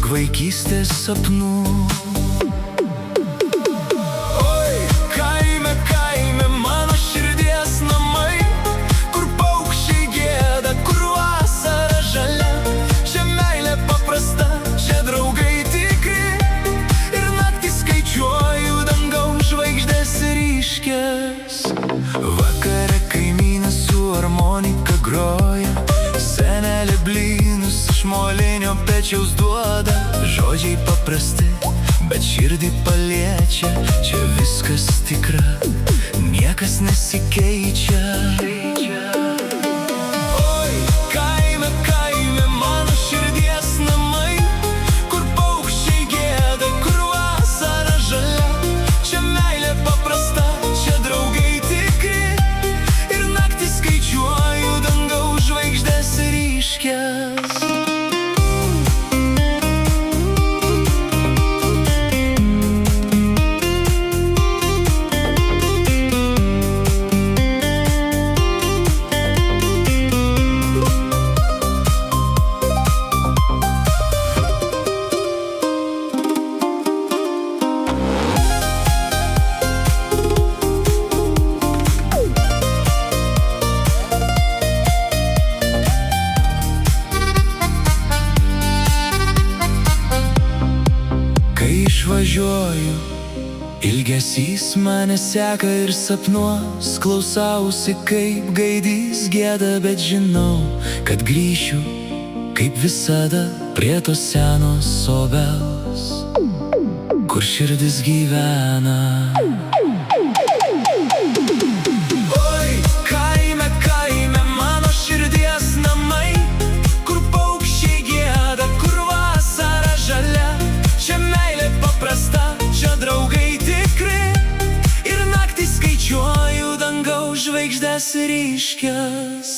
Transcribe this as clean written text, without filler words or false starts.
daug vaikystės sapnų. Oi, kaime, kaime, mano širdies namai, kur paukščiai gieda, kur vasara žalia. Čia meilė paprasta, čia draugai tikri, ir naktį skaičiuoju dangaus žvaigždės ryškias. Vakare kaimynas su harmonika groja, senelė blynus iš molinio pečiaus duoda. Žodžiai paprasti, bet širdį paliečia. Čia viskas tikra, niekas nesikeičia. Oi, kaime, kaime, mano širdies namai, kur paukščiai gieda, kur vasara žalia. Čia meilė paprasta, čia draugai tikri, ir naktį skaičiuoju dangaus žvaigždės ryškias. Išvažiuoju, ilgesys mane seka ir sapnuos. Klausausi, kaip gaidys gieda, bet žinau, kad grįšiu, kaip visada, prie tos senos obels, kur širdis gyvena. Oi, kaime, kaime, mano širdies namai, kur paukščiai gieda, kur vasara žalia. Čia meilė paprasta, čia draugai tikri, ir naktį skaičiuoju dangaus žvaigždės ryškias.